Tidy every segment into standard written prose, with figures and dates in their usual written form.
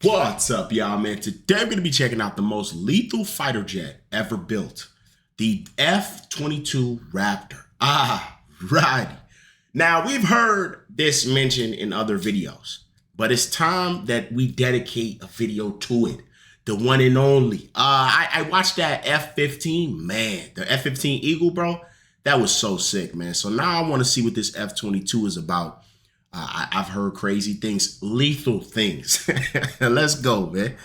What's up, y'all, man? Today we're going to be checking out the most lethal fighter jet ever built, the F-22 Raptor. Righty. Now, we've heard this mentioned in other videos, but it's time that we dedicate a video to it. The one and only. I watched that F-15, man, the F-15 Eagle, bro. That was so sick, man. So now I want to see what this F-22 is about. I've heard crazy things, lethal things. Let's go, man.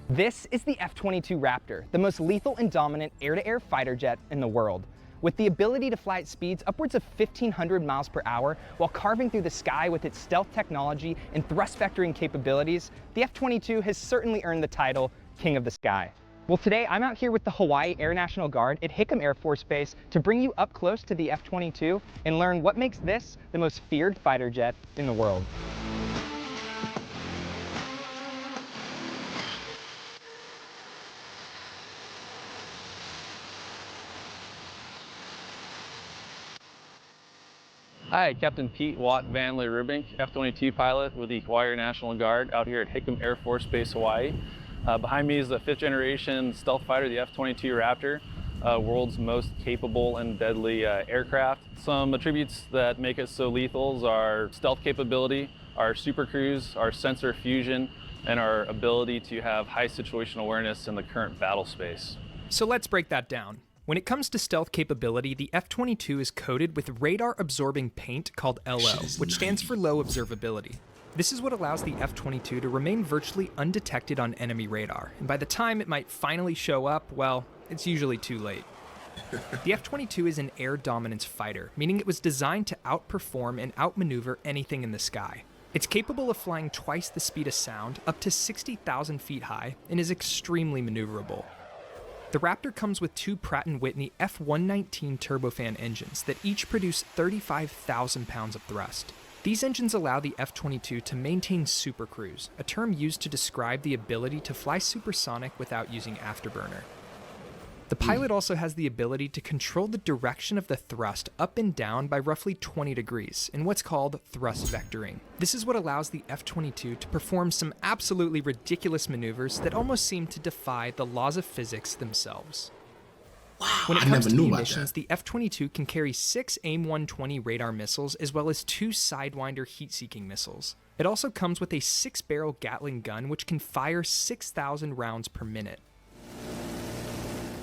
This is the F-22 Raptor, the most lethal and dominant air-to-air fighter jet in the world. With the ability to fly at speeds upwards of 1,500 miles per hour while carving through the sky with its stealth technology and thrust vectoring capabilities, the F-22 has certainly earned the title King of the Sky. Well, today I'm out here with the Hawaii Air National Guard at Hickam Air Force Base to bring you up close to the F-22 and learn what makes this the most feared fighter jet in the world. Hi, Captain Pete Watt Van Rubink, F-22 pilot with the Hawaii Air National Guard out here at Hickam Air Force Base, Hawaii. Behind me is the 5th generation stealth fighter, the F-22 Raptor, world's most capable and deadly aircraft. Some attributes that make it so lethal are our stealth capability, our super cruise, our sensor fusion, and our ability to have high situational awareness in the current battle space. So let's break that down. When it comes to stealth capability, the F-22 is coated with radar-absorbing paint called LO, which stands for low observability. This is what allows the F-22 to remain virtually undetected on enemy radar, and by the time it might finally show up, well, it's usually too late. The F-22 is an air dominance fighter, meaning it was designed to outperform and outmaneuver anything in the sky. It's capable of flying twice the speed of sound, up to 60,000 feet high, and is extremely maneuverable. The Raptor comes with two Pratt & Whitney F-119 turbofan engines that each produce 35,000 pounds of thrust. These engines allow the F-22 to maintain supercruise, a term used to describe the ability to fly supersonic without using afterburner. The pilot also has the ability to control the direction of the thrust up and down by roughly 20 degrees in what's called thrust vectoring. This is what allows the F-22 to perform some absolutely ridiculous maneuvers that almost seem to defy the laws of physics themselves. Wow, when it I comes never to knew about munitions, that. the F-22 can carry 6 AIM-120 radar missiles as well as 2 Sidewinder heat-seeking missiles. It also comes with a 6-barrel Gatling gun which can fire 6,000 rounds per minute.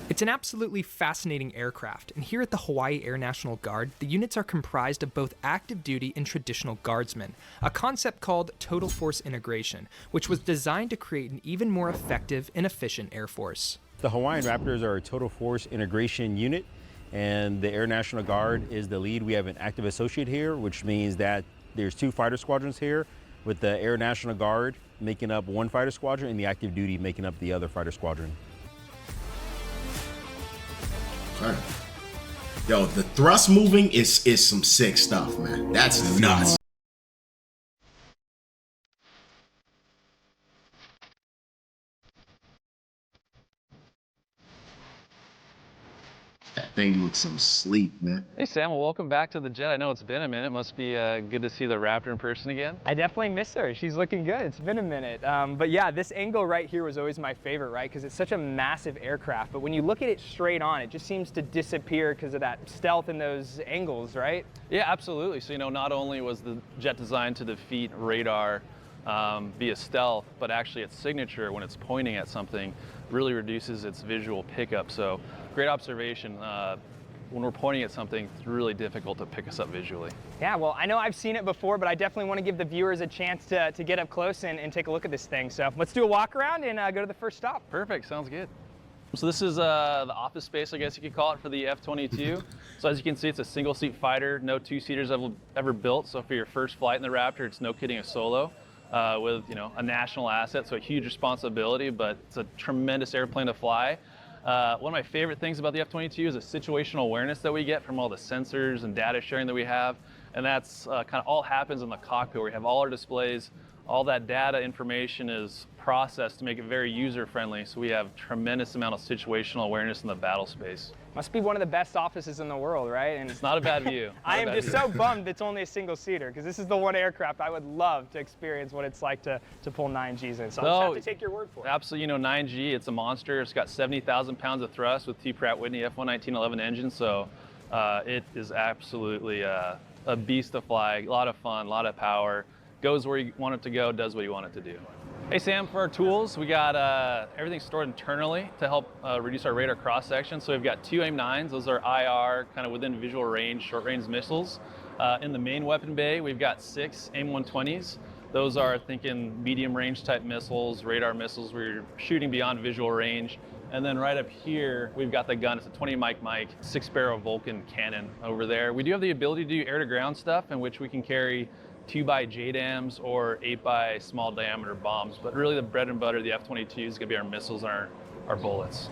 It's an absolutely fascinating aircraft, and here at the Hawaii Air National Guard, the units are comprised of both active duty and traditional guardsmen, a concept called total force integration, which was designed to create an even more effective and efficient air force. The Hawaiian Raptors are a total force integration unit, and the Air National Guard is the lead. We have an active associate here, which means that there's 2 fighter squadrons here, with the Air National Guard making up 1 fighter squadron and the active duty making up the other fighter squadron. Okay. Yo, the thrust moving is some sick stuff, man. That's nuts. That thing looks some sleep, man. Hey Sam, well, welcome back to the jet. I know it's been a minute. It must be good to see the Raptor in person again. I definitely miss her. She's looking good. It's been a minute. But yeah, this angle right here was always my favorite, right? Because it's such a massive aircraft. But when you look at it straight on, it just seems to disappear because of that stealth and those angles, right? Yeah, absolutely. So, not only was the jet designed to defeat radar via stealth, but actually its signature, when it's pointing at something, really reduces its visual pickup. So great observation. When we're pointing at something, it's really difficult to pick us up visually. Yeah, well, I know I've seen it before, but I definitely want to give the viewers a chance to get up close and take a look at this thing. So let's do a walk around and go to the first stop. Perfect, sounds good. So this is the office space, I guess you could call it, for the F-22. So as you can see, it's a single-seat fighter, no 2-seaters ever built. So for your first flight in the Raptor, it's no kidding a solo. With a national asset, so a huge responsibility, but it's a tremendous airplane to fly. One of my favorite things about the F-22 is the situational awareness that we get from all the sensors and data sharing that we have. And that's kind of all happens in the cockpit where we have all our displays. All that data information is processed to make it very user-friendly, so we have tremendous amount of situational awareness in the battle space. Must be one of the best offices in the world, right? And It's not a bad view. I am just so bummed it's only a single seater, because this is the one aircraft I would love to experience what it's like to pull 9Gs in. So I'll just have to take your word for it. Absolutely, 9G, it's a monster. It's got 70,000 pounds of thrust with two Pratt Whitney F-119-11 engines, so it is absolutely a beast to fly, a lot of fun, a lot of power. Goes where you want it to go, does what you want it to do. Hey Sam, for our tools, we got everything stored internally to help reduce our radar cross section. So we've got two AIM-9s, those are IR, kind of within visual range, short range missiles. In the main weapon bay, we've got 6 AIM-120s. Those are thinking medium range type missiles, radar missiles where you're shooting beyond visual range. And then right up here, we've got the gun. It's a 20 mic 6-barrel Vulcan cannon over there. We do have the ability to do air to ground stuff in which we can carry 2x JDAMs or 8x small diameter bombs, but really the bread and butter of the F-22 is gonna be our missiles and our bullets.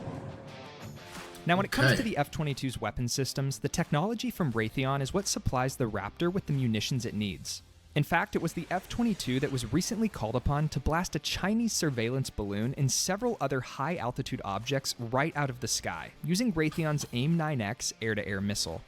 Now, when it comes to the F-22's weapon systems, the technology from Raytheon is what supplies the Raptor with the munitions it needs. In fact, it was the F-22 that was recently called upon to blast a Chinese surveillance balloon and several other high-altitude objects right out of the sky, using Raytheon's AIM-9X air-to-air missile.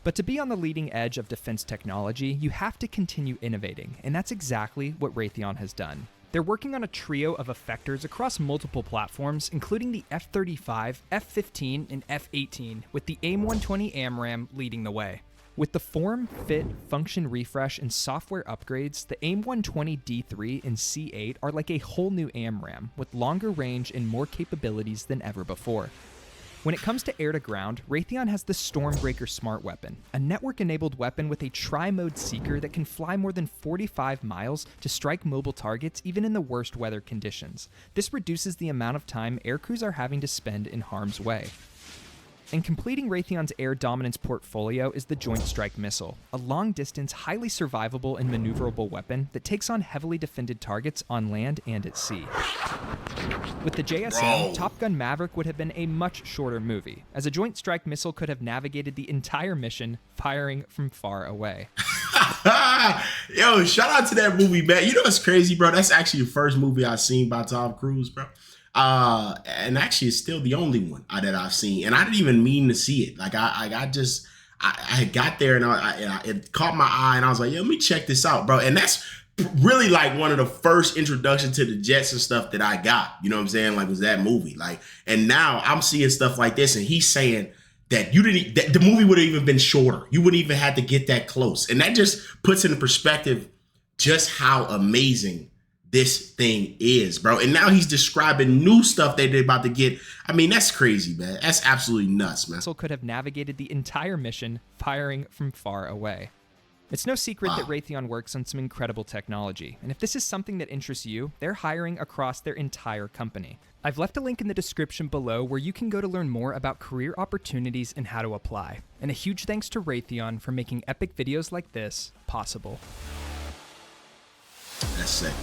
But to be on the leading edge of defense technology, you have to continue innovating, and that's exactly what Raytheon has done. They're working on a trio of effectors across multiple platforms, including the F-35, F-15, and F-18, with the AIM-120 AMRAAM leading the way. With the form, fit, function refresh, and software upgrades, the AIM-120 D3 and C8 are like a whole new AMRAAM, with longer range and more capabilities than ever before. When it comes to air-to-ground, Raytheon has the Stormbreaker Smart Weapon, a network-enabled weapon with a tri-mode seeker that can fly more than 45 miles to strike mobile targets even in the worst weather conditions. This reduces the amount of time aircrews are having to spend in harm's way. And completing Raytheon's air dominance portfolio is the Joint Strike Missile, a long-distance, highly survivable and maneuverable weapon that takes on heavily defended targets on land and at sea. With the JSM, Top Gun Maverick would have been a much shorter movie, as a Joint Strike Missile could have navigated the entire mission, firing from far away. Yo, shout out to that movie, man. You know what's crazy, bro? That's actually the first movie I've seen by Tom Cruise, bro. And actually it's still the only one that I've seen, and I didn't even mean to see it. Like I got there and it caught my eye, and I was like, yeah, let me check this out, bro. And that's really like one of the first introductions to the jets and stuff that I got. You know what I'm saying? Like, was that movie? Like, and now I'm seeing stuff like this, and he's saying that that the movie would have even been shorter. You wouldn't even have to get that close, and that just puts into perspective just how amazing this thing is, bro. And now he's describing new stuff that they're about to get. I mean, that's crazy, man. That's absolutely nuts, man. Missile could have navigated the entire mission, firing from far away. It's no secret that Raytheon works on some incredible technology, and if this is something that interests you, they're hiring across their entire company. I've left a link in the description below where you can go to learn more about career opportunities and how to apply. And a huge thanks to Raytheon for making epic videos like this possible. That's sick.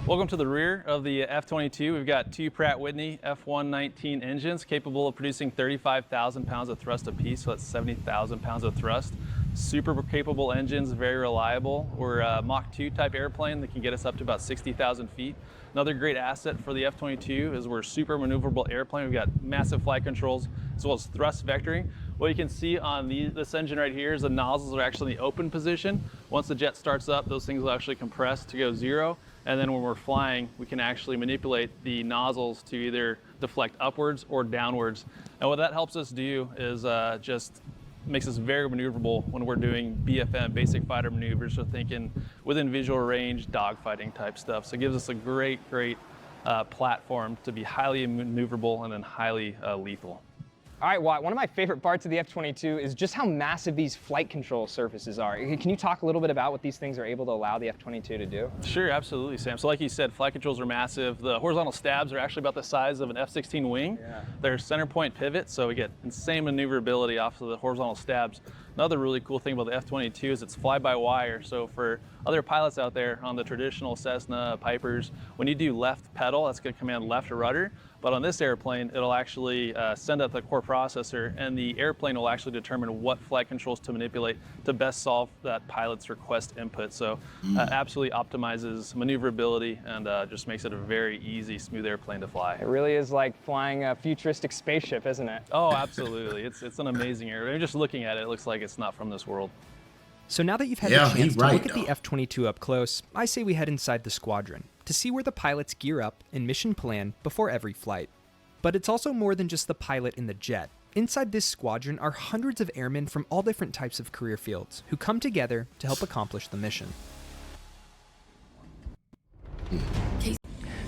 Welcome to the rear of the F-22. We've got two Pratt Whitney F-119 engines capable of producing 35,000 pounds of thrust apiece, so that's 70,000 pounds of thrust. Super capable engines, very reliable. We're a Mach 2 type airplane that can get us up to about 60,000 feet. Another great asset for the F-22 is we're a super maneuverable airplane. We've got massive flight controls as well as thrust vectoring. What you can see on this engine right here is the nozzles are actually in the open position. Once the jet starts up, those things will actually compress to go zero. And then when we're flying, we can actually manipulate the nozzles to either deflect upwards or downwards. And what that helps us do is just makes us very maneuverable when we're doing BFM, basic fighter maneuvers, so thinking within visual range, dogfighting type stuff. So it gives us a great platform to be highly maneuverable and then highly lethal. All right, Watt, one of my favorite parts of the F-22 is just how massive these flight control surfaces are. Can you talk a little bit about what these things are able to allow the F-22 to do? Sure, absolutely, Sam. So like you said, flight controls are massive. The horizontal stabs are actually about the size of an F-16 wing. Yeah. They're center point pivot, so we get insane maneuverability off of the horizontal stabs. Another really cool thing about the F-22 is it's fly-by-wire. So for other pilots out there on the traditional Cessna, Pipers, when you do left pedal, that's going to command left rudder. But on this airplane, it'll actually send out the core processor, and the airplane will actually determine what flight controls to manipulate to best solve that pilot's request input. So absolutely optimizes maneuverability and just makes it a very easy, smooth airplane to fly. It really is like flying a futuristic spaceship, isn't it? Oh, absolutely. It's an amazing airplane. Just looking at it, it looks like it's not from this world. So now that you've had the chance to look at the F-22 up close, I say we head inside the squadron to see where the pilots gear up and mission plan before every flight. But it's also more than just the pilot in the jet. Inside this squadron are hundreds of airmen from all different types of career fields who come together to help accomplish the mission.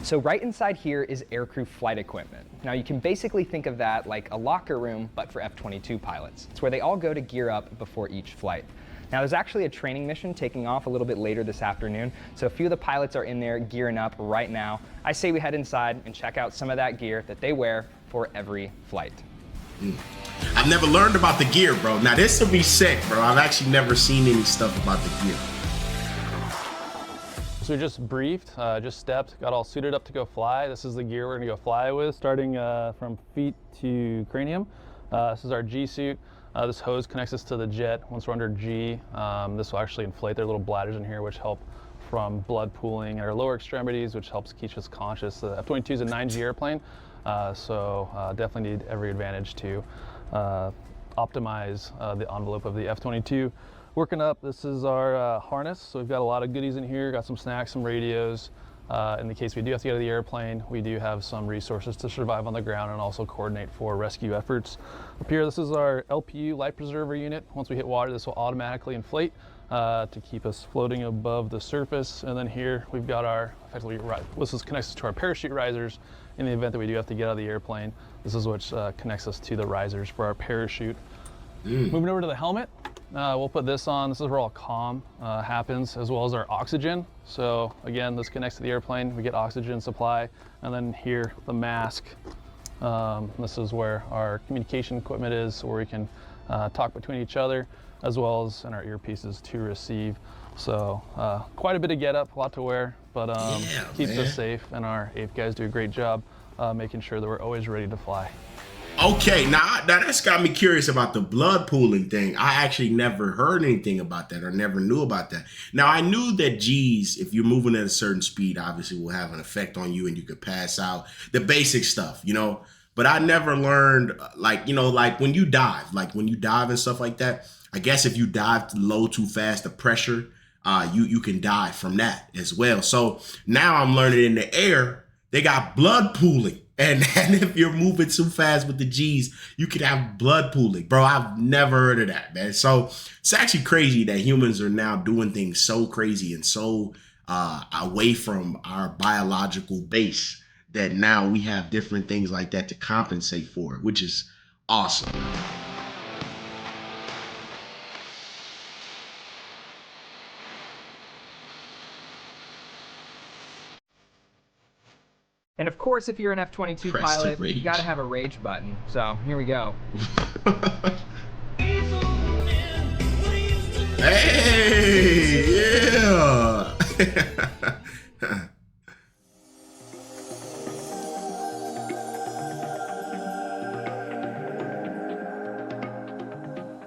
So right inside here is aircrew flight equipment. Now you can basically think of that like a locker room, but for F-22 pilots. It's where they all go to gear up before each flight. Now there's actually a training mission taking off a little bit later this afternoon, so a few of the pilots are in there gearing up right now. I say we head inside and check out some of that gear that they wear for every flight. I've never learned about the gear, bro. Now this will be sick, bro. I've actually never seen any stuff about the gear. So we just briefed, just stepped, got all suited up to go fly. This is the gear we're gonna go fly with, starting from feet to cranium. This is our G suit. This hose connects us to the jet. Once we're under G, this will actually inflate their little bladders in here, which help from blood pooling at our lower extremities, which helps keep us conscious. The F-22 is a 9G airplane, so definitely need every advantage to optimize the envelope of the F-22. Working up, this is our harness. So we've got a lot of goodies in here, got some snacks, some radios. In the case we do have to get out of the airplane, we do have some resources to survive on the ground and also coordinate for rescue efforts. Up here, this is our LPU life preserver unit. Once we hit water, this will automatically inflate to keep us floating above the surface. And then here we've got our, effectively, this is connects us to our parachute risers in the event that we do have to get out of the airplane. This is what connects us to the risers for our parachute. Moving over to the helmet. We'll put this on. This is where all comm happens, as well as our oxygen. So again, this connects to the airplane. We get oxygen supply. And then here, the mask. This is where our communication equipment is, where we can talk between each other, as well as in our earpieces to receive. So quite a bit of get up, a lot to wear, but keeps us safe. And our AIF guys do a great job making sure that we're always ready to fly. Okay, now that's got me curious about the blood pooling thing. I actually never heard anything about that or never knew about that. Now, I knew that G's, if you're moving at a certain speed, obviously will have an effect on you and you could pass out. The basic stuff, you know, but I never learned, like, you know, like when you dive and stuff like that, I guess if you dive low too fast, the pressure, you can die from that as well. So now I'm learning in the air, they got blood pooling. And if you're moving too fast with the G's, you could have blood pooling. Bro, I've never heard of that, man. So it's actually crazy that humans are now doing things so crazy and so away from our biological base that now we have different things like that to compensate for it, which is awesome. And of course, if you're an F-22 Press pilot, to rage. you gotta have a rage button. So here we go. Hey, yeah.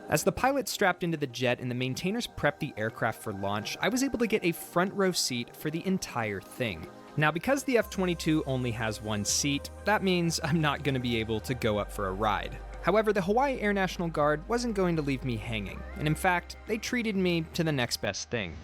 As the pilots strapped into the jet and the maintainers prepped the aircraft for launch, I was able to get a front row seat for the entire thing. Now, because the F-22 only has one seat, that means I'm not going to be able to go up for a ride. However, the Hawaii Air National Guard wasn't going to leave me hanging, and in fact, they treated me to the next best thing.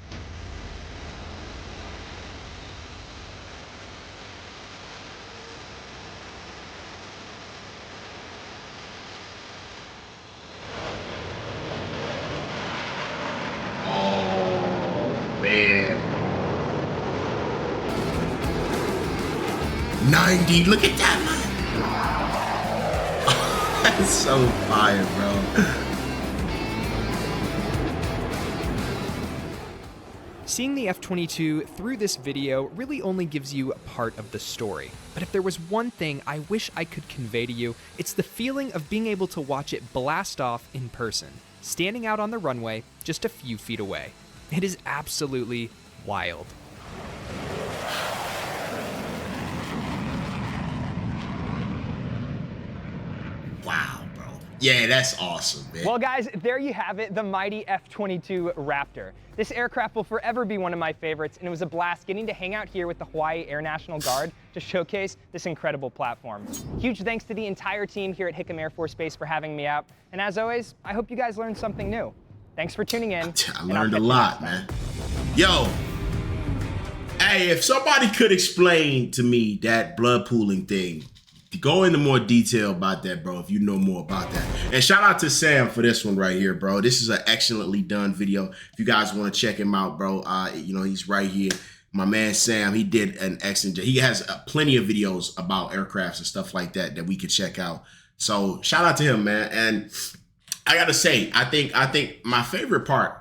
Man. 90, look at that, man. That's so fire, bro. Seeing the F-22 through this video really only gives you a part of the story. But if there was one thing I wish I could convey to you, it's the feeling of being able to watch it blast off in person. standing out on the runway just a few feet away. It is absolutely wild. Wow, bro. Yeah, that's awesome, man. Well, guys, there you have it, the mighty F-22 Raptor. This aircraft will forever be one of my favorites, and it was a blast getting to hang out here with the Hawaii Air National Guard to showcase this incredible platform. Huge thanks to the entire team here at Hickam Air Force Base for having me out, and as always, I hope you guys learned something new. Thanks for tuning in. I learned a lot, man. Yo, hey, if somebody could explain to me that blood pooling thing, go into more detail about that, bro, if you know more about that. And shout out to Sam for this one right here, bro. This is an excellently done video. If you guys want to check him out, bro, you know, he's right here. My man Sam, he did an excellent job. He has plenty of videos about aircrafts and stuff like that that we could check out. So shout out to him, man. And I gotta say, I think my favorite part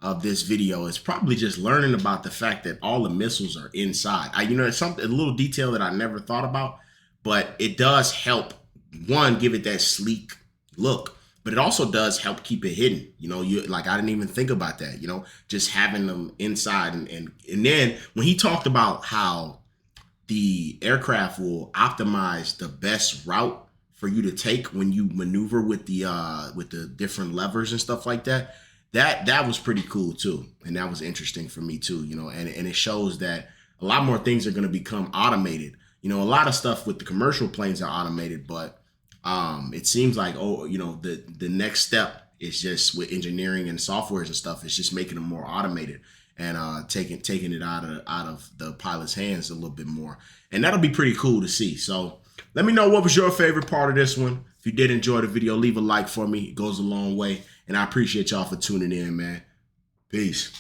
of this video is probably just learning about the fact that all the missiles are inside. You know, it's a little detail that I never thought about. But it does help, one, give it that sleek look, but it also does help keep it hidden. You know, I didn't even think about that, you know, just having them inside. And then when he talked about how the aircraft will optimize the best route for you to take when you maneuver with the different levers and stuff like that, that was pretty cool too. And that was interesting for me too, you know, and it shows that a lot more things are going to become automated. You know, a lot of stuff with the commercial planes are automated, but it seems like, you know, the next step is just with engineering and softwares and stuff. It's just making them more automated and taking it out of the pilot's hands a little bit more. And that'll be pretty cool to see. So let me know what was your favorite part of this one. If you did enjoy the video, leave a like for me. It goes a long way. And I appreciate y'all for tuning in, man. Peace.